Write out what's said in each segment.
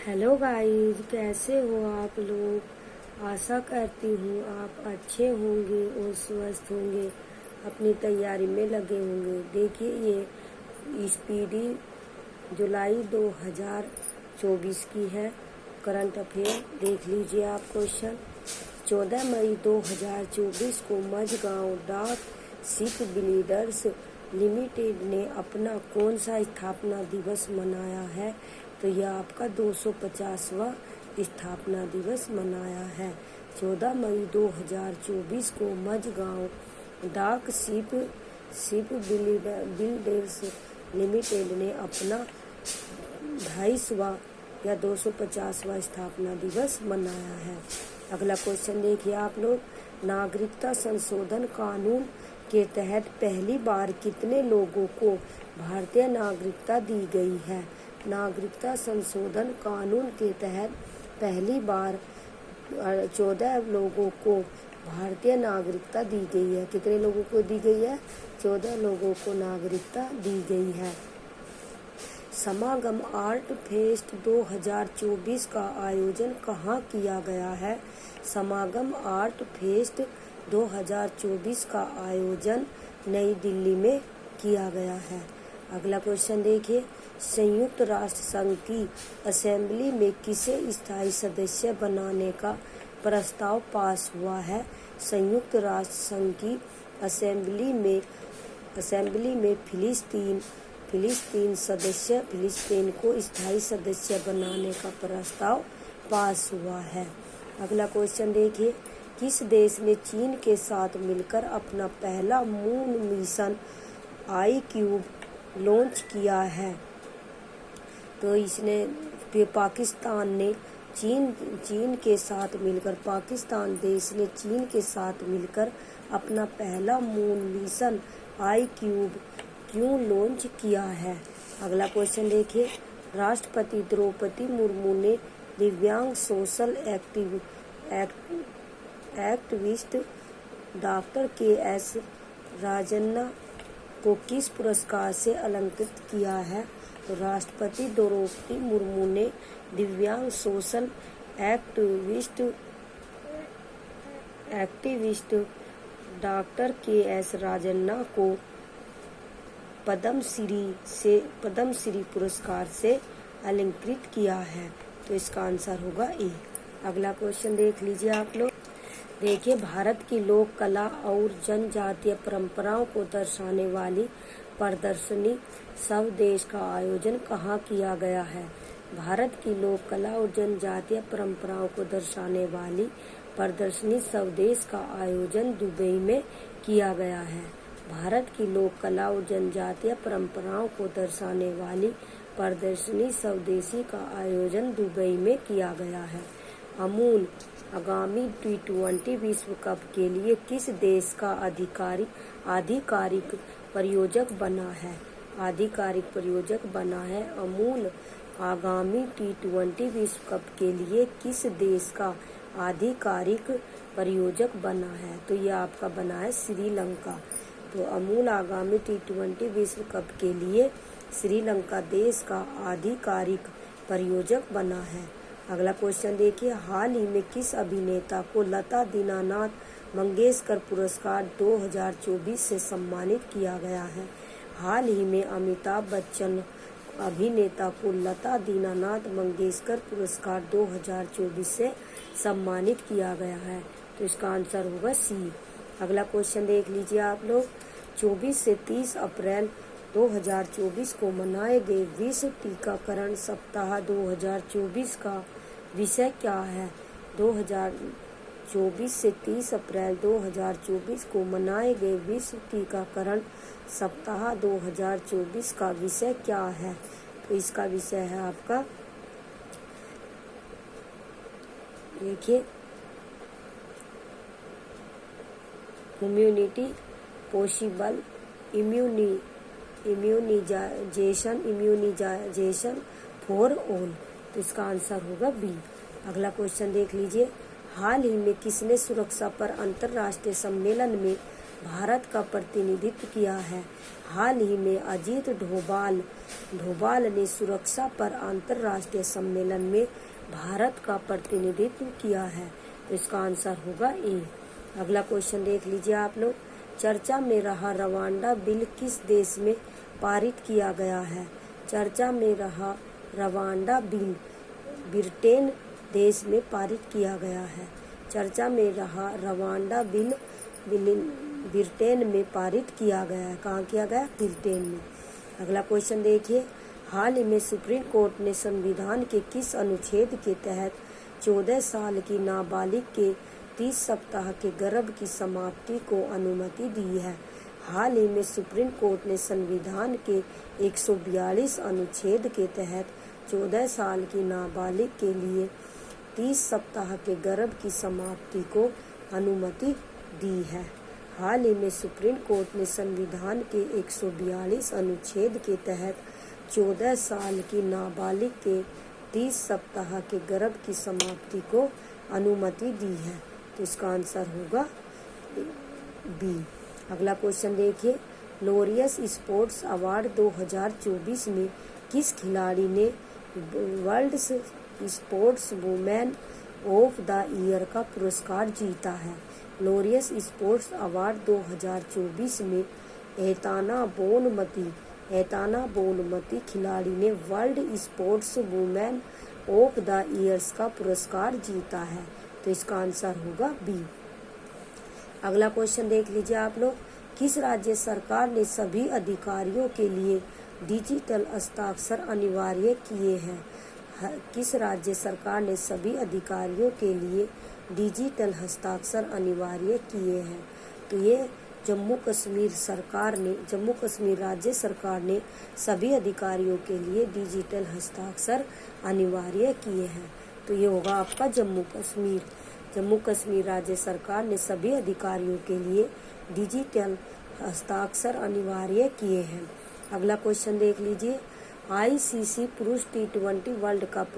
Hello guys, कैसे हो आप लोग। आशा करती हूँ आप अच्छे होंगे और स्वस्थ होंगे, अपनी तैयारी में लगे होंगे। देखिए, ये स्पीडी जुलाई 2024 की है करंट अफेयर। देख लीजिए आप क्वेश्चन। 14 मई 2024 को मझगांव डाक शिप बिल्डर्स लिमिटेड ने अपना कौन सा स्थापना दिवस मनाया है। तो यह आपका 250वां स्थापना दिवस मनाया है। 14 मई 2024 को मझगांव डाक शिप बिल्डर्स लिमिटेड ने अपना 250वां या 250वां स्थापना दिवस मनाया है। अगला क्वेश्चन देखिए आप लोग। नागरिकता संशोधन कानून के तहत पहली बार कितने लोगों को भारतीय नागरिकता दी गई है। नागरिकता संशोधन कानून के तहत पहली बार 14 लोगों को भारतीय नागरिकता दी गई है। कितने लोगों को दी गई है? 14 लोगों को नागरिकता दी गई है। समागम आर्ट फेस्ट 2024 का आयोजन कहाँ किया गया है। समागम आर्ट फेस्ट 2024 का आयोजन नई दिल्ली में किया गया है। अगला क्वेश्चन देखिए। संयुक्त राष्ट्र संघ की असेंबली में किसे स्थायी सदस्य बनाने का प्रस्ताव पास हुआ है। संयुक्त राष्ट्र संघ की असेंबली में फिलिस्तीन को स्थायी सदस्य बनाने का प्रस्ताव पास हुआ है। अगला क्वेश्चन देखिए। किस देश ने चीन के साथ मिलकर अपना पहला मून मिशन iCube लॉन्च किया है। तो पाकिस्तान ने चीन के साथ मिलकर पाकिस्तान देश ने चीन के साथ मिलकर अपना पहला मून मिशन iCube क्यों लॉन्च किया है। अगला क्वेश्चन देखिए। राष्ट्रपति द्रौपदी मुर्मू ने दिव्यांग social activist doctor KS Rajanna को किस पुरस्कार से अलंकृत किया है। तो राष्ट्रपति द्रौपदी मुर्मू ने दिव्यांग social activist doctor KS Rajanna को पद्म श्री पुरस्कार से अलंकृत किया है। तो इसका आंसर होगा ए। अगला क्वेश्चन देख लीजिए आप लोग। देखिए, भारत की लोक कला और जनजातीय परंपराओं को दर्शाने वाली प्रदर्शनी स्वदेश का आयोजन कहाँ किया गया है। भारत की लोक कला और जनजातीय परंपराओं को दर्शाने वाली प्रदर्शनी स्वदेश का आयोजन दुबई में किया गया है। भारत की लोक कला और जनजातीय परंपराओं को दर्शाने वाली प्रदर्शनी स्वदेशी का आयोजन दुबई में किया गया है। अमूल आगामी T20 विश्व कप के लिए किस देश का आधिकारिक प्रायोजक बना है। आधिकारिक प्रायोजक बना है। अमूल आगामी T20 विश्व कप के लिए किस देश का आधिकारिक प्रायोजक बना है। तो यह आपका बना है श्रीलंका। तो अमूल आगामी T20 विश्व कप के लिए श्रीलंका देश का आधिकारिक प्रायोजक बना है। अगला क्वेश्चन देखिए। हाल ही में किस अभिनेता को लता दीनानाथ मंगेशकर पुरस्कार 2024 से सम्मानित किया गया है। हाल ही में अमिताभ बच्चन अभिनेता को लता दीनानाथ मंगेशकर पुरस्कार 2024 से सम्मानित किया गया है। तो इसका आंसर होगा सी। अगला क्वेश्चन देख लीजिए आप लोग। 24 से 30 अप्रैल 2024 को मनाए गए विश्व टीकाकरण सप्ताह 2024 का विषय क्या है। 2024 से 30 अप्रैल 2024 को मनाए गए विश्व टीकाकरण सप्ताह 2024 का विषय क्या है। तो इसका विषय है आपका, देखिए, immunity possible immunization for all. तो इसका आंसर होगा बी। अगला क्वेश्चन देख लीजिए। हाल ही में किसने सुरक्षा पर अंतर्राष्ट्रीय सम्मेलन में भारत का प्रतिनिधित्व किया है? हाल ही में अजीत डोभाल ने सुरक्षा पर अंतर्राष्ट्रीय सम्मेलन में भारत का प्रतिनिधित्व किया है। तो इसका आंसर होगा ए। अगला क्वेश्चन देख लीजिए आप लोग। चर्चा में रहा रवांडा बिल किस देश में पारित किया गया है? चर्चा में रहा रवांडा बिल ब्रिटेन देश में पारित किया गया है। चर्चा में रहा रवांडा बिल ब्रिटेन में पारित किया गया है। कहाँ किया गया? ब्रिटेन में। अगला क्वेश्चन देखिए। हाल ही में सुप्रीम कोर्ट ने संविधान के किस अनुच्छेद के तहत 14 साल की नाबालिग के 30 सप्ताह के गर्भ की समाप्ति को अनुमति दी है? हाल ही में सुप्रीम कोर्ट ने संविधान के 142 अनुच्छेद के तहत 14 साल की नाबालिग के लिए 30 सप्ताह के गर्भ की समाप्ति को अनुमति दी है। हाल ही में सुप्रीम कोर्ट ने संविधान के 142 अनुच्छेद के तहत 14 साल की नाबालिग के 30 सप्ताह के गर्भ की समाप्ति को अनुमति दी है। तो इसका आंसर होगा बी। अगला क्वेश्चन देखिए। लॉरियस स्पोर्ट्स अवार्ड 2024 में किस खिलाड़ी ने world sports women of the year का पुरस्कार जीता है? लॉरियस स्पोर्ट्स अवार्ड 2024 में एताना बोनमती खिलाड़ी ने world sports women of the years का पुरस्कार जीता है। तो इसका आंसर होगा बी। अगला क्वेश्चन देख लीजिए आप लोग। किस राज्य सरकार ने सभी अधिकारियों के लिए डिजिटल हस्ताक्षर अनिवार्य किए हैं? किस राज्य सरकार ने सभी अधिकारियों के लिए डिजिटल हस्ताक्षर अनिवार्य किए हैं? तो ये जम्मू कश्मीर राज्य सरकार ने सभी अधिकारियों के लिए डिजिटल हस्ताक्षर अनिवार्य किए हैं। तो ये होगा आपका जम्मू कश्मीर राज्य सरकार ने सभी अधिकारियों के लिए डिजिटल हस्ताक्षर अनिवार्य किए हैं। अगला क्वेश्चन देख लीजिए। आईसीसी पुरुष T20 वर्ल्ड कप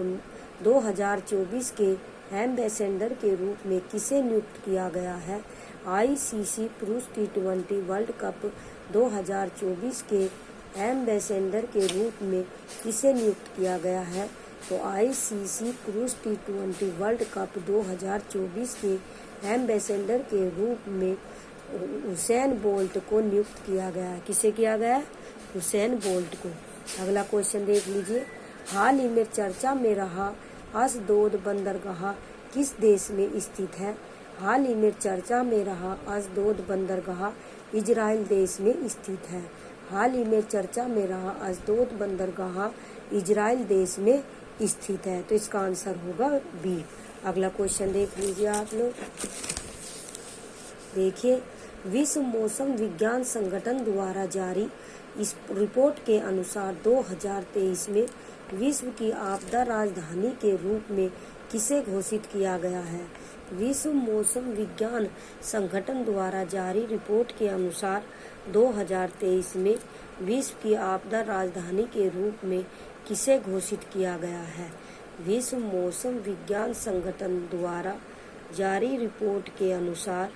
2024 के एम्बेसडर के रूप में किसे नियुक्त किया गया है? आईसीसी पुरुष T20 वर्ल्ड कप 2024 के एम्बेसडर के रूप में किसे नियुक्त किया गया है? तो आईसीसी पुरुष T20 वर्ल्ड कप 2024 के एम्बेसडर के रूप में हुसैन बोल्ट को नियुक्त किया गया है। किसे किया गया है? हुसैन बोल्ट को। अगला क्वेश्चन देख लीजिए। हाल ही में चर्चा में रहा अशदोद बंदरगाह किस देश में स्थित है? हाल ही में चर्चा में रहा अशदोद बंदरगाह इजराइल देश में स्थित है। हाल ही में चर्चा में रहा अशदोद बंदरगाह इजराइल देश में स्थित है। तो इसका आंसर होगा बी। अगला क्वेश्चन देख लीजिए आप लोग। देखिए। विश्व मौसम विज्ञान संगठन द्वारा जारी इस रिपोर्ट के अनुसार 2023 में विश्व की आपदा राजधानी के रूप में किसे घोषित किया गया है? विश्व मौसम विज्ञान संगठन द्वारा जारी रिपोर्ट के अनुसार 2023 में विश्व की आपदा राजधानी के रूप में किसे घोषित किया गया है? विश्व मौसम विज्ञान संगठन द्वारा जारी रिपोर्ट के अनुसार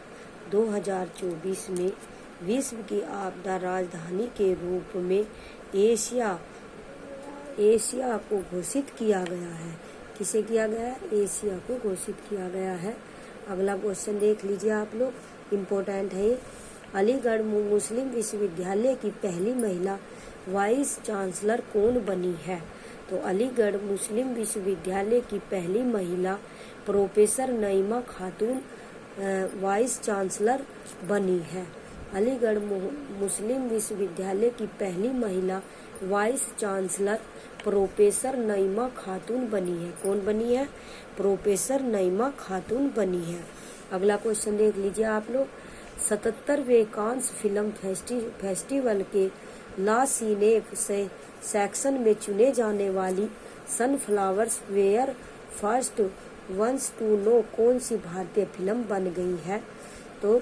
2024 में विश्व की आपदा राजधानी के रूप में एशिया को घोषित किया गया है। किसे किया गया है? एशिया को घोषित किया गया है। अगला क्वेश्चन देख लीजिए आप लोग, इम्पोर्टेंट है। अलीगढ़ मुस्लिम विश्वविद्यालय की पहली महिला वाइस चांसलर कौन बनी है? तो अलीगढ़ मुस्लिम विश्वविद्यालय की पहली महिला प्रोफेसर नईमा खातून वाइस चांसलर बनी है। अलीगढ़ मुस्लिम विश्वविद्यालय की पहली महिला वाइस चांसलर प्रोफेसर नईमा खातून बनी है। कौन बनी है? प्रोफेसर नईमा खातून बनी है। अगला क्वेश्चन देख लीजिए आप लोग। 77वें कांस फिल्म फेस्टिवल के ला सीनेफ से सेक्शन में चुने जाने वाली sunflowers were first ones to know कौन सी भारतीय फिल्म बन गई है? तो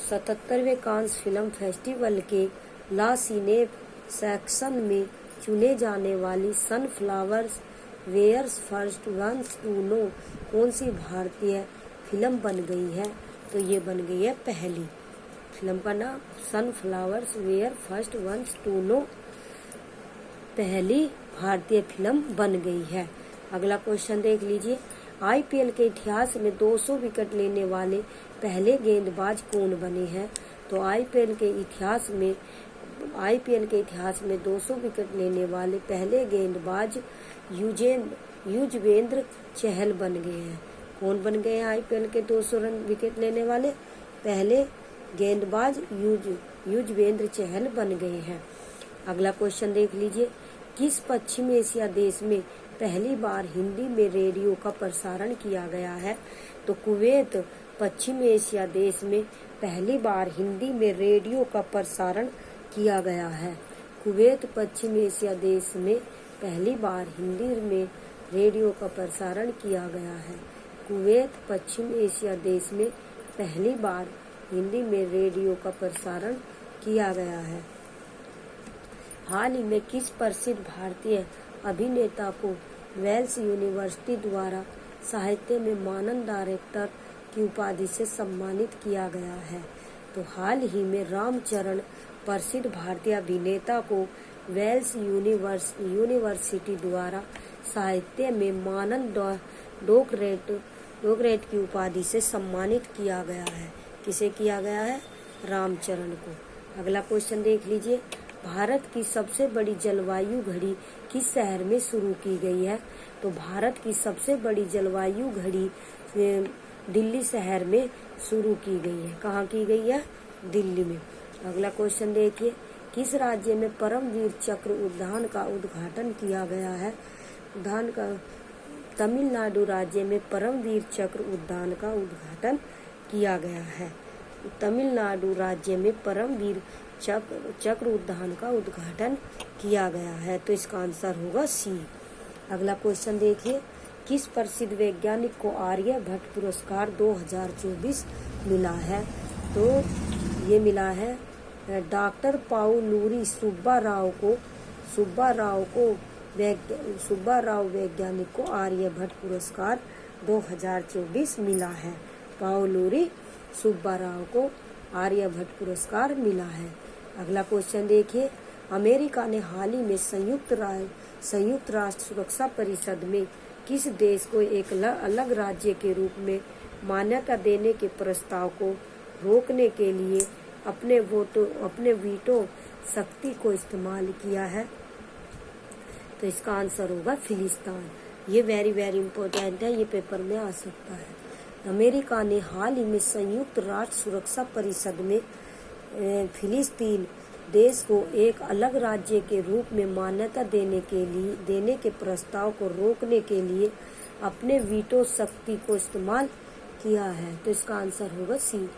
77वें कांस फिल्म फेस्टिवल के ला सीनेफ सेक्शन में चुने जाने वाली sunflowers were first ones to know कौन सी भारतीय फिल्म बन गई है? तो ये बन गई है पहली। फिल्म का नाम sunflowers were first ones to know पहली भारतीय फिल्म बन गई है। अगला क्वेश्चन देख लीजिए, आईपीएल के इतिहास में 200 विकेट लेने वाले पहले गेंदबाज कौन बने हैं? तो आईपीएल के इतिहास में 200 विकेट लेने वाले पहले गेंदबाज युजवेंद्र चहल बन गए हैं। कौन बन गए हैं आईपीएल के 200 रन विकेट लेने वाले पहले गेंदबाज? युजवेंद्र चहल बन गए हैं। अगला क्वेश्चन देख लीजिए, किस पश्चिम एशिया देश में पहली बार हिंदी में रेडियो का प्रसारण किया गया है? तो कुवैत पश्चिम एशिया देश में पहली बार हिंदी में रेडियो का प्रसारण किया गया है। कुवैत पश्चिम एशिया देश में पहली बार हिंदी में रेडियो का प्रसारण किया गया है। कुवैत पश्चिम एशिया देश में पहली बार हिंदी में रेडियो का प्रसारण किया गया है। हाल ही में किस प्रसिद्ध भारतीय अभिनेता को वेल्स यूनिवर्सिटी द्वारा साहित्य में मानद डायरेक्टर की उपाधि से सम्मानित किया गया है? तो हाल ही में रामचरण प्रसिद्ध भारतीय अभिनेता को वेल्स यूनिवर्सिटी द्वारा साहित्य में मानद डॉक्टरेट की उपाधि से सम्मानित किया गया है। किसे किया गया है? रामचरण को। अगला क्वेश्चन देख लीजिए, भारत की सबसे बड़ी जलवायु घड़ी किस शहर में शुरू की गई है? तो भारत की सबसे बड़ी जलवायु घड़ी दिल्ली शहर में शुरू की गई है। कहाँ की गई है? दिल्ली में। अगला क्वेश्चन देखिए, किस राज्य में परमवीर चक्र उद्यान का उद्घाटन किया गया है? उद्यान का तमिलनाडु राज्य में परमवीर चक्र उद्यान का उद्घाटन किया गया है। तमिलनाडु राज्य में परमवीर चक्र उद्यान का उद्घाटन किया गया है। तो इसका आंसर होगा सी। अगला क्वेश्चन देखिए, किस प्रसिद्ध वैज्ञानिक को आर्यभट्ट पुरस्कार 2024 मिला है? तो ये मिला है डॉक्टर पाउलूरी सुब्बाराव वैज्ञानिक को आर्यभट्ट पुरस्कार 2024 मिला है। पाउलूरी सुब्बाराव को आर्यभट्ट पुरस्कार मिला है। अगला क्वेश्चन देखिए, अमेरिका ने हाल ही में संयुक्त राष्ट्र सुरक्षा परिषद में किस देश को एक अलग राज्य के रूप में मान्यता देने के प्रस्ताव को रोकने के लिए अपने वीटो शक्ति को इस्तेमाल किया है? तो इसका आंसर होगा फिलिस्तीन। ये वेरी इम्पोर्टेंट है, ये पेपर में आ सकता है। अमेरिका ने हाल ही में संयुक्त राष्ट्र सुरक्षा परिषद में फिलिस्तीन देश को एक अलग राज्य के रूप में मान्यता देने के प्रस्ताव को रोकने के लिए अपने वीटो शक्ति को इस्तेमाल किया है। तो इसका आंसर होगा सी।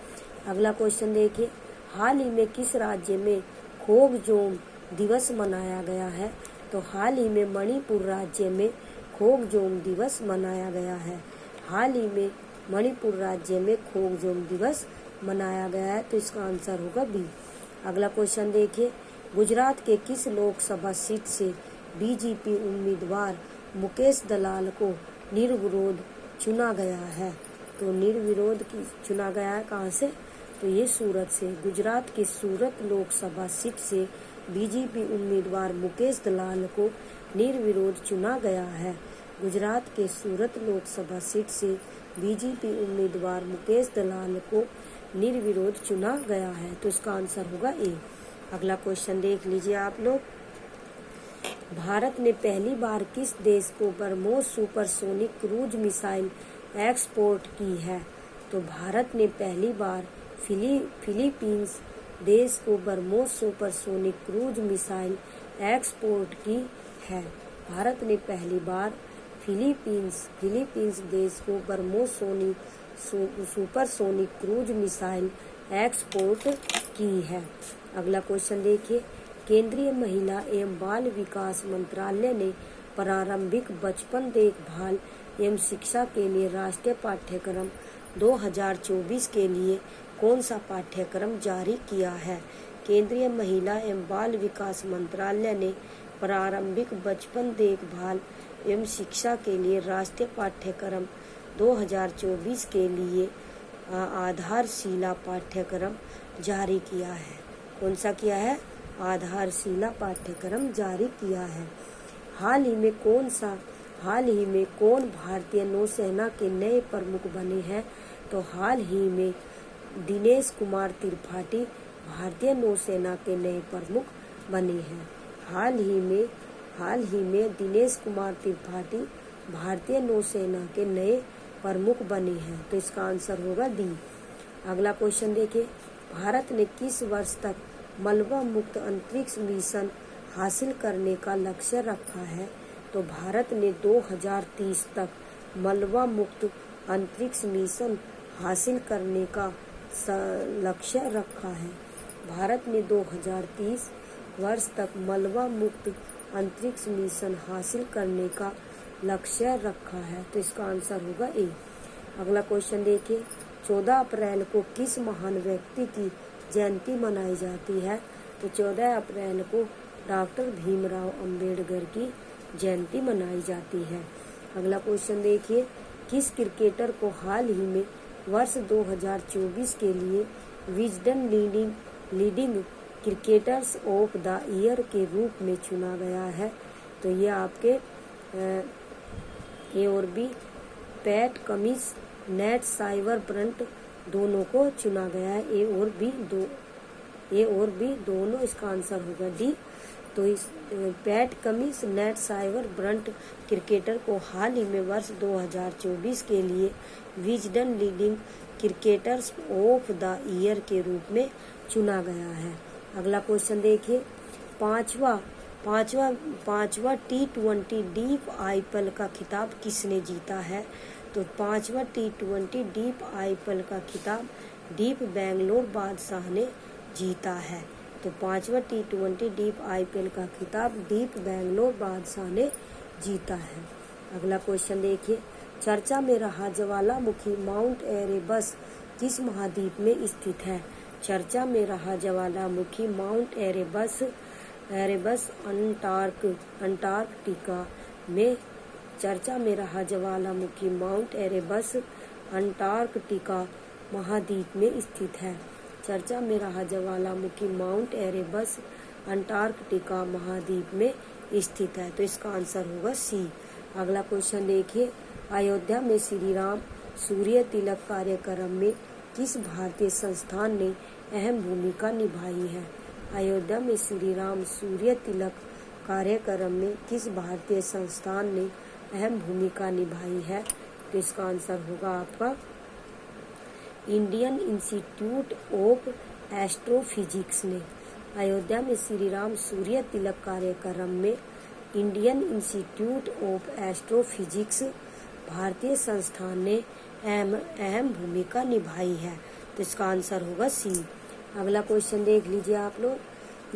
अगला क्वेश्चन देखिए, हाल ही में किस राज्य में खोगजोम दिवस मनाया गया है? तो हाल ही में मणिपुर राज्य में खोगजोम दिवस मनाया गया है। हाल ही में मणिपुर राज्य में खोगजोम दिवस मनाया गया है। तो इसका आंसर होगा बी। अगला क्वेश्चन देखिए, गुजरात के किस लोकसभा सीट से बीजेपी उम्मीदवार मुकेश दलाल को निर्विरोध चुना गया है? तो निर्विरोध चुना गया है कहाँ से? तो ये सूरत से। गुजरात के सूरत लोकसभा सीट से बीजेपी उम्मीदवार मुकेश दलाल को निर्विरोध चुना गया है। गुजरात के सूरत लोकसभा सीट से बीजेपी उम्मीदवार मुकेश दलाल को निर्विरोध चुना गया है। तो इसका आंसर होगा ए। अगला क्वेश्चन देख लीजिए आप लोग, भारत ने पहली बार किस देश को BrahMos supersonic cruise missile export की है? तो भारत ने पहली बार फिलीपींस देश को BrahMos supersonic cruise missile export की है। भारत ने पहली बार फिलीपींस देश को BrahMos supersonic cruise missile export की है। अगला क्वेश्चन देखिए, केंद्रीय महिला एवं बाल विकास मंत्रालय ने प्रारंभिक बचपन देखभाल एवं शिक्षा के लिए राष्ट्रीय पाठ्यक्रम 2024 के लिए कौन सा पाठ्यक्रम जारी किया है? केंद्रीय महिला एवं बाल विकास मंत्रालय ने प्रारंभिक बचपन देखभाल एवं शिक्षा के लिए राष्ट्रीय पाठ्यक्रम 2024 के लिए आधारशिला पाठ्यक्रम जारी किया है। कौन सा किया है? आधारशिला पाठ्यक्रम जारी किया है। हाल ही में कौन भारतीय नौसेना के नए प्रमुख बने हैं? तो हाल ही में दिनेश कुमार त्रिपाठी भारतीय नौसेना के नए प्रमुख बने हैं। हाल ही में दिनेश कुमार त्रिपाठी भारतीय नौसेना के नए प्रमुख बने हैं। तो इसका आंसर होगा डी। अगला क्वेश्चन देखिए, भारत ने किस वर्ष तक मलबा मुक्त अंतरिक्ष मिशन हासिल करने का लक्ष्य रखा है? तो भारत ने 2030 तक मलबा मुक्त अंतरिक्ष मिशन हासिल करने का लक्ष्य रखा है। भारत ने 2030 वर्ष तक मलबा मुक्त अंतरिक्ष मिशन हासिल करने का लक्ष्य रखा है। तो इसका आंसर होगा ए। अगला क्वेश्चन देखिए, 14 अप्रैल को किस महान व्यक्ति की जयंती मनाई जाती है? तो 14 अप्रैल को डॉक्टर भीमराव अंबेडकर की जयंती मनाई जाती है। अगला क्वेश्चन देखिए, किस क्रिकेटर को हाल ही में वर्ष 2024 के लिए Wisden leading cricketers of the year के रूप में चुना गया है? तो ये आपके ए और B, Pat Cummins, Nat Sciver Brunt दोनों को चुना गया है। ए और बी दोनों, इसका आंसर होगा डी। तो इस Pat Cummins, Nat Sciver Brunt cricketer को हाल ही में वर्ष 2024 के लिए Wisden leading cricketers of the year के रूप में चुना गया है। अगला क्वेश्चन देखिए, पांचवा T20 डीप आईपीएल का खिताब किसने जीता है? तो 5वां T20 डीप आईपीएल का खिताब डीप बेंगलोर बादशाह ने जीता है। तो 5वां T20 डीप आईपीएल का खिताब डीप बेंगलोर बादशाह ने जीता है। अगला क्वेश्चन देखिए, चर्चा में रहा ज्वालामुखी माउंट एरेबस किस महाद्वीप में स्थित है? चर्चा में रहा ज्वालामुखी माउंट एरेबस अंटार्कटिका में। चर्चा में रहा ज्वालामुखी माउंट एरेबस अंटार्कटिका महाद्वीप में स्थित है। चर्चा में रहा ज्वालामुखी माउंट एरेबस अंटार्कटिका महाद्वीप में स्थित है। तो इसका आंसर होगा सी। अगला क्वेश्चन देखिए, अयोध्या में श्री राम सूर्य तिलक कार्यक्रम में किस भारतीय संस्थान ने अहम भूमिका निभाई है? अयोध्या में श्री राम सूर्य तिलक कार्यक्रम में किस भारतीय संस्थान ने अहम भूमिका निभाई है? तो इसका आंसर होगा आपका इंडियन इंस्टीट्यूट ऑफ एस्ट्रोफिजिक्स ने। अयोध्या में श्री राम सूर्य तिलक कार्यक्रम में इंडियन इंस्टीट्यूट ऑफ एस्ट्रोफिजिक्स भारतीय संस्थान ने अहम भूमिका निभाई है। तो इसका आंसर होगा सी। अगला क्वेश्चन देख लीजिए आप लोग,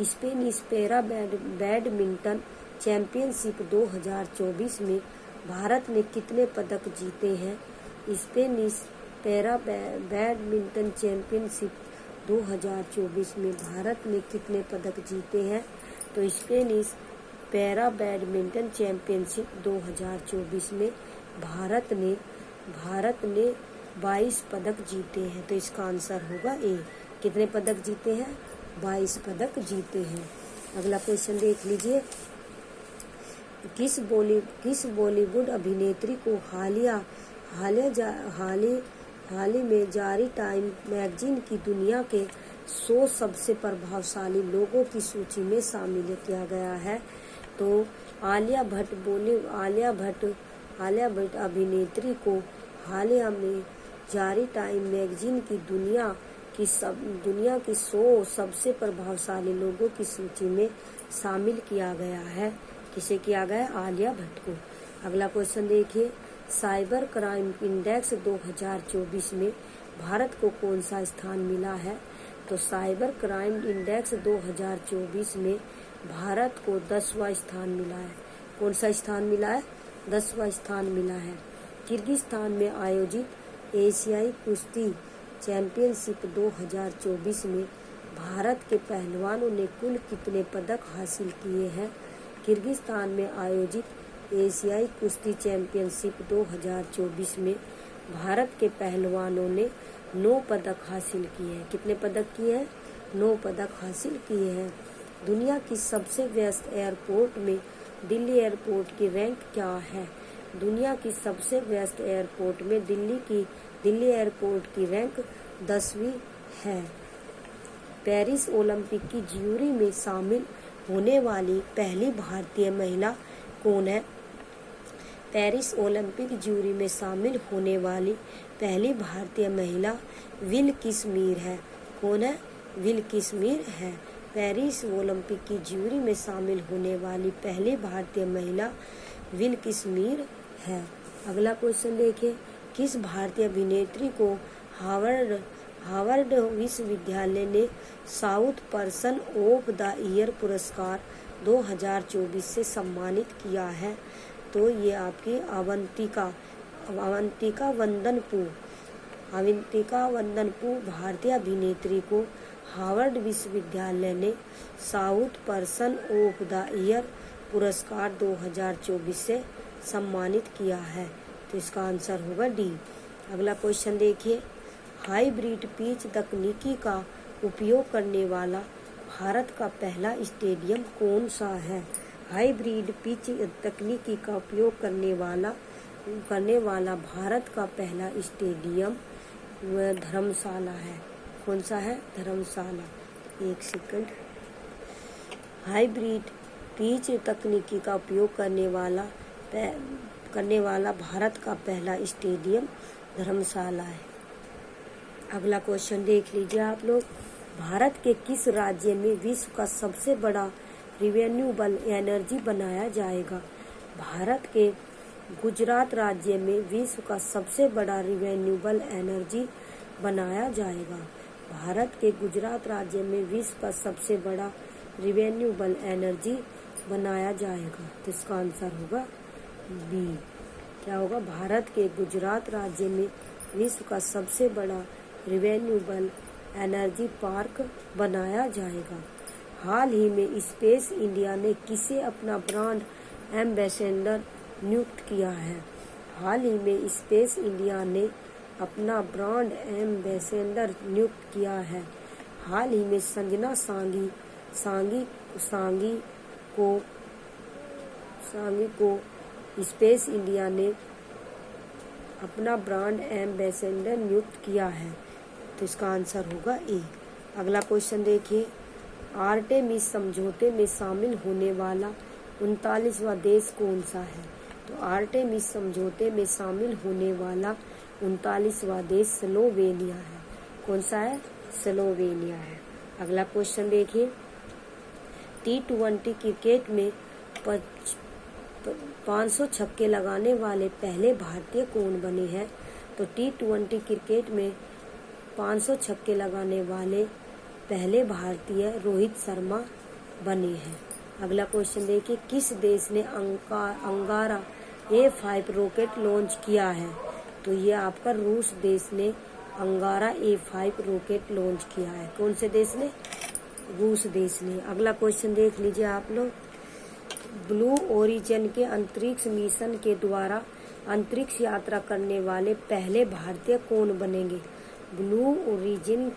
स्पेनिश पैरा बैडमिंटन चैंपियनशिप 2024 में भारत ने कितने पदक जीते हैं? स्पेनिश पैरा बैडमिंटन चैंपियनशिप 2024 में भारत ने कितने पदक जीते हैं? तो स्पेनिश पैरा बैडमिंटन चैंपियनशिप 2024 में भारत ने 22 पदक जीते हैं। तो इसका आंसर होगा ए। कितने पदक जीते हैं? 22 पदक जीते हैं। अगला क्वेश्चन देख लीजिए, किस बॉलीवुड अभिनेत्री को हाल ही में जारी टाइम मैगजीन की दुनिया के 100 सबसे प्रभावशाली लोगों की सूची में शामिल किया गया है? तो आलिया भट्ट अभिनेत्री को हालिया में जारी टाइम मैगजीन की दुनिया की 100 सबसे प्रभावशाली लोगों की सूची में शामिल किया गया है। किसे किया गया? आलिया भट्ट को। अगला क्वेश्चन देखिए, साइबर क्राइम इंडेक्स 2024 में भारत को कौन सा स्थान मिला है? तो साइबर क्राइम इंडेक्स 2024 में भारत को 10वां स्थान मिला है। कौन सा स्थान मिला है? 10वां स्थान मिला है। किर्गिस्तान में आयोजित एशियाई कुश्ती चैंपियनशिप 2024 में भारत के पहलवानों ने कुल कितने पदक हासिल किए हैं? किर्गिस्तान में आयोजित एशियाई कुश्ती चैंपियनशिप 2024 में भारत के पहलवानों ने 9 पदक हासिल किए हैं। कितने पदक किए हैं? 9 पदक हासिल किए हैं। दुनिया की सबसे व्यस्त एयरपोर्ट में दिल्ली एयरपोर्ट की रैंक क्या है? दुनिया की सबसे व्यस्त एयरपोर्ट में दिल्ली एयरपोर्ट की रैंक 10वीं है। पेरिस ओलंपिक की ज्यूरी में शामिल होने वाली पहली भारतीय महिला कौन है? पेरिस ओलंपिक ज्यूरी में शामिल होने वाली पहली भारतीय महिला विल्किस मीर है। कौन है? विल्किस मीर है। पेरिस ओलंपिक की ज्यूरी में शामिल होने वाली पहली भारतीय महिला विल्किस मीर है। अगला क्वेश्चन देखिए, किस भारतीय अभिनेत्री को हार्वर्ड विश्वविद्यालय ने south person of the year पुरस्कार 2024 से सम्मानित किया है? तो ये आपकी अवंतिका वंदनपू भारतीय अभिनेत्री को हार्वर्ड विश्वविद्यालय ने south person of the year पुरस्कार 2024 से सम्मानित किया है। तो इसका आंसर होगा डी। अगला क्वेश्चन देखिए, हाइब्रिड पिच तकनीकी का उपयोग करने वाला भारत का पहला स्टेडियम कौन सा है? हाइब्रिड पिच तकनीकी का उपयोग करने वाला भारत का पहला स्टेडियम धर्मशाला है। कौन सा है? धर्मशाला। एक सेकंड। हाइब्रिड पिच तकनीकी का उपयोग करने वाला भारत का पहला स्टेडियम धर्मशाला है। अगला क्वेश्चन देख लीजिए आप लोग, भारत के किस राज्य में विश्व का सबसे बड़ा रिन्यूएबल एनर्जी बनाया जाएगा? भारत के गुजरात राज्य में विश्व का सबसे बड़ा रिन्यूएबल एनर्जी बनाया जाएगा। भारत के गुजरात राज्य में विश्व का सबसे बड़ा रिन्यूएबल एनर्जी बनाया जाएगा। तो इसका आंसर होगा बी। क्या होगा? भारत के गुजरात राज्य में विश्व का सबसे बड़ा रिन्यूएबल एनर्जी पार्क बनाया जाएगा। हाल ही में स्पेस इंडिया ने किसे अपना ब्रांड एम्बेसडर नियुक्त किया है? हाल ही में स्पेस इंडिया ने अपना ब्रांड एम्बेसडर नियुक्त किया है। हाल ही में संजना सांगी को स्पेस इंडिया ने अपना ब्रांड एम्बेसडर नियुक्त किया है। तो इसका आंसर होगा ए। अगला क्वेश्चन देखिए, आर्टेमिस समझौते में शामिल होने वाला 39वां देश कौन सा है? तो आर्टेमिस समझौते में शामिल होने वाला 39वां देश स्लोवेनिया है। कौन सा है? स्लोवेनिया है। अगला क्वेश्चन देखिए, T20 क्रिकेट में 500 छक्के लगाने वाले पहले भारतीय कौन बने हैं? तो T20 क्रिकेट में 500 छक्के लगाने वाले पहले भारतीय रोहित शर्मा बने हैं। अगला क्वेश्चन देखिए, किस देश ने अंगारा A5 रॉकेट लॉन्च किया है? तो ये आपका रूस देश ने अंगारा A5 रॉकेट लॉन्च किया है। कौन से देश ने? रूस देश ने। अगला क्वेश्चन देख लीजिए आप लोग, ब्लू ओरिजिन के अंतरिक्ष मिशन के द्वारा अंतरिक्ष यात्रा करने वाले पहले भारतीय कौन बनेंगे? ब्लू ओरिजिन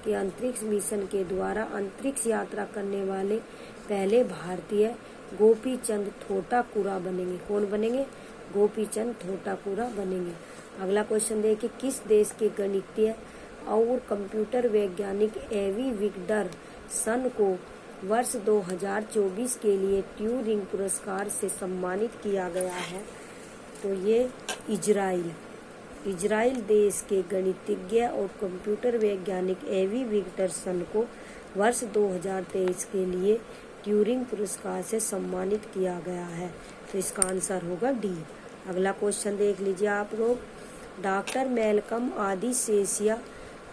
के अंतरिक्ष मिशन के द्वारा अंतरिक्ष यात्रा करने वाले पहले भारतीय गोपीचंद थोटाकुरा बनेंगे। कौन बनेंगे? गोपीचंद थोटाकुरा बनेंगे। अगला क्वेश्चन देखिए, किस देश के गणितीय और कंप्यूटर वैज्ञानिक एवी विक्टरसन को वर्ष 2024 के लिए ट्यूरिंग पुरस्कार से सम्मानित किया गया है? तो ये इजराइल देश के गणितज्ञ और कंप्यूटर वैज्ञानिक एवी विक्टरसन को वर्ष 2023 के लिए ट्यूरिंग पुरस्कार से सम्मानित किया गया है। तो इसका आंसर होगा डी। अगला क्वेश्चन देख लीजिए आप लोग, डॉक्टर मैल्कम आदिसेसिया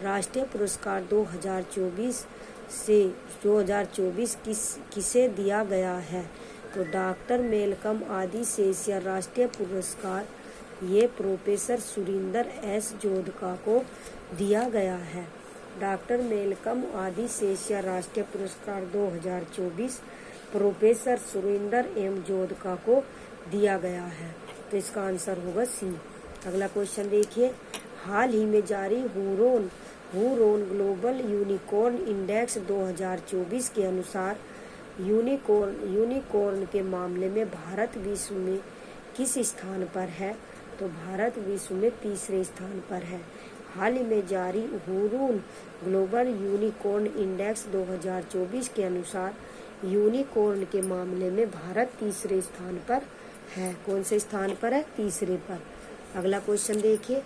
राष्ट्रीय पुरस्कार 2024 किसे दिया गया है? तो डॉक्टर मैल्कम आदिसेसिया राष्ट्रीय पुरस्कार ये प्रोफेसर सुरिंदर एस जोधका को दिया गया है। डॉक्टर मैल्कम आदिसेसिया राष्ट्रीय पुरस्कार 2024 प्रोफेसर सुरिंदर एम जोधका को दिया गया है। तो इसका आंसर होगा सी। अगला क्वेश्चन देखिए, हाल ही में जारी हुरोन ग्लोबल यूनिकॉर्न इंडेक्स 2024 के अनुसार यूनिकॉर्न के मामले में भारत विश्व में किस स्थान पर है? तो भारत विश्व में तीसरे स्थान पर है। हाल ही में जारी हुरोन ग्लोबल यूनिकॉर्न इंडेक्स 2024 के अनुसार यूनिकॉर्न के मामले में भारत तीसरे स्थान पर है। कौन से स्थान पर है? तीसरे पर। अगला क्वेश्चन देखिए,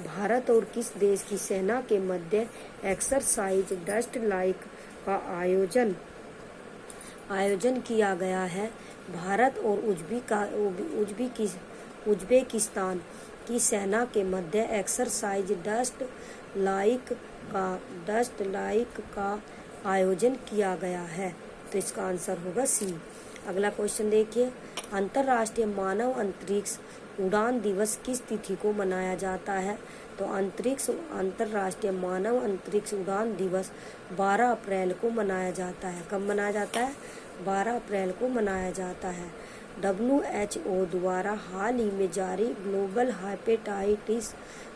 भारत और किस देश की सेना के मध्य एक्सरसाइज डस्ट लाइक का आयोजन किया गया है? भारत और उज्बेकिस्तान की सेना के मध्य एक्सरसाइज डस्ट लाइक का आयोजन किया गया है। तो इसका आंसर होगा सी। अगला क्वेश्चन देखिए, अंतर्राष्ट्रीय मानव अंतरिक्ष उड़ान दिवस किस तिथि को मनाया जाता है? तो अंतर्राष्ट्रीय मानव अंतरिक्ष उड़ान दिवस 12 अप्रैल को मनाया जाता है। कब मनाया जाता है? 12 अप्रैल को मनाया जाता है। WHO द्वारा हाल ही में जारी ग्लोबल हेपेटाइटिस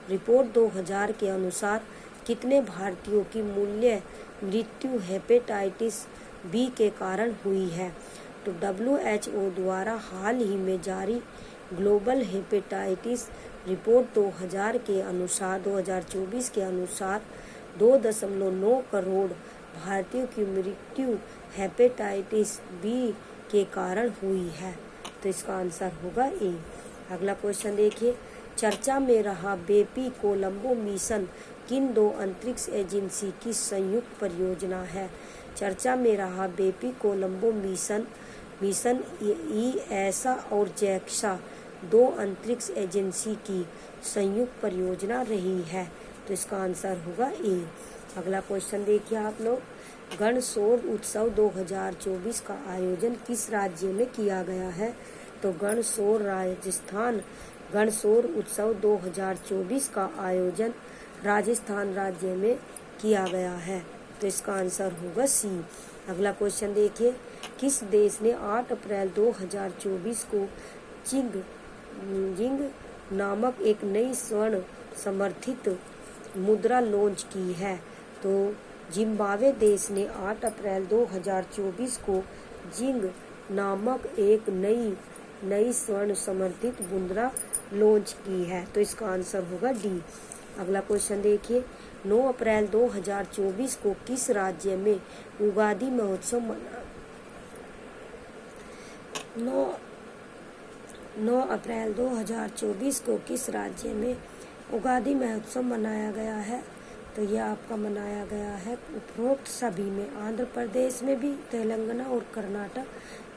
रिपोर्ट 2000 के अनुसार कितने भारतीयों की मृत्यु हेपेटाइटिस बी के कारण हुई है? तो WHO द्वारा हाल ही में जारी ग्लोबल हेपेटाइटिस रिपोर्ट 2024 के अनुसार 2.9 करोड़ भारतीयों की मृत्यु हेपेटाइटिस बी के कारण हुई है। तो इसका आंसर होगा ए। अगला क्वेश्चन देखिए, चर्चा में रहा बेपी कोलंबो मिशन किन दो अंतरिक्ष एजेंसी की संयुक्त परियोजना है? चर्चा में रहा बेपी कोलंबो मिशन ईएसा और जैक्सा 2 अंतरिक्ष एजेंसी की संयुक्त परियोजना रही है। तो इसका आंसर होगा ए। अगला क्वेश्चन देखिए आप लोग, गण सौर उत्सव 2024 का आयोजन किस राज्य में किया गया है? तो गण सौर उत्सव 2024 का आयोजन राजस्थान राज्य में किया गया है। तो इसका आंसर होगा सी। अगला क्वेश्चन देखिए, किस देश ने 8 अप्रैल 2024 को जिंग नामक एक नई स्वर्ण समर्थित मुद्रा लॉन्च की है? तो जिम्बाब्वे देश ने 8 अप्रैल 2024 को जिंग नामक एक नई स्वर्ण समर्थित मुद्रा लॉन्च की है। तो इसका आंसर होगा डी। अगला क्वेश्चन देखिए, 9 अप्रैल 2024 को किस राज्य में उगादी महोत्सव 9 अप्रैल 2024 को किस राज्य में उगादी महोत्सव मनाया गया है? तो यह आपका मनाया गया है उपरोक्त सभी में, आंध्र प्रदेश में भी, तेलंगाना और कर्नाटक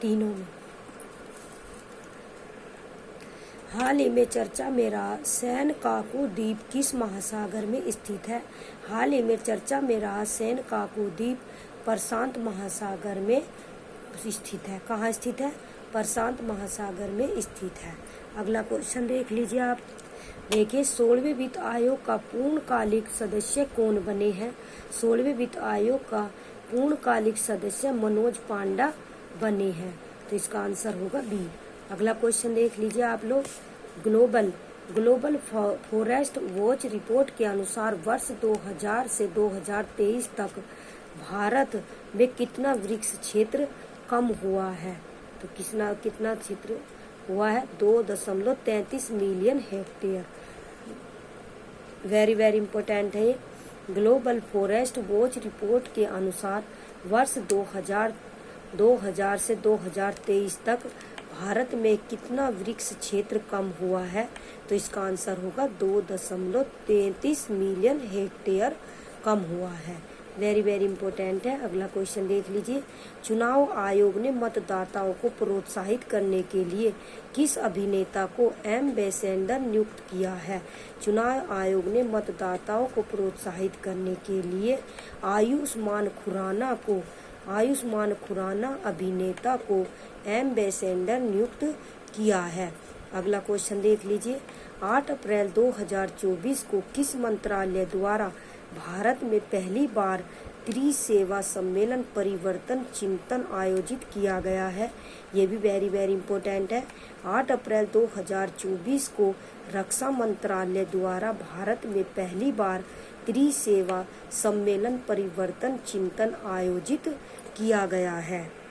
तीनों में। हाल ही में चर्चा में रहा सेनकाकू द्वीप किस महासागर में स्थित है? हाल ही में चर्चा में रहा सेनकाकू द्वीप प्रशांत महासागर में स्थित है। कहाँ स्थित है? प्रशांत महासागर में स्थित है। अगला क्वेश्चन देख लीजिए आप। देखिए, 16वें वित्त आयोग का पूर्णकालिक सदस्य कौन बने हैं? 16वें वित्त आयोग का पूर्णकालिक सदस्य मनोज पांडा बने हैं। तो इसका आंसर होगा बी। अगला क्वेश्चन देख लीजिए आप लोग, ग्लोबल फॉरेस्ट वॉच रिपोर्ट के अनुसार वर्ष 2000 से 2023 तक भारत में कितना वृक्ष क्षेत्र कम हुआ है? तो कितना क्षेत्र हुआ है? 2.33 million hectare. Very very important है। ग्लोबल फॉरेस्ट वॉच रिपोर्ट के अनुसार वर्ष 2000 से 2023 तक भारत में कितना वृक्ष क्षेत्र कम हुआ है? तो इसका आंसर होगा 2.33 मिलियन हेक्टेयर कम हुआ है। वेरी वेरी इंपॉर्टेंट है। अगला क्वेश्चन देख लीजिए, चुनाव आयोग ने मतदाताओं को प्रोत्साहित करने के लिए किस अभिनेता को एम्बेसडर नियुक्त किया है? चुनाव आयोग ने मतदाताओं को प्रोत्साहित करने के लिए आयुष्मान खुराना अभिनेता को एम्बेसडर नियुक्त किया है। अगला क्वेश्चन देख लीजिए, 8 अप्रैल 2024 को किस मंत्रालय द्वारा भारत में पहली बार त्रिसेवा सम्मेलन परिवर्तन चिंतन आयोजित किया गया है। ये भी वेरी वेरी इंपॉर्टेंट है। 8 अप्रैल 2024 को रक्षा मंत्रालय द्वारा भारत में पहली बार त्रिसेवा सम्मेलन परिवर्तन चिंतन आयोजित किया गया है।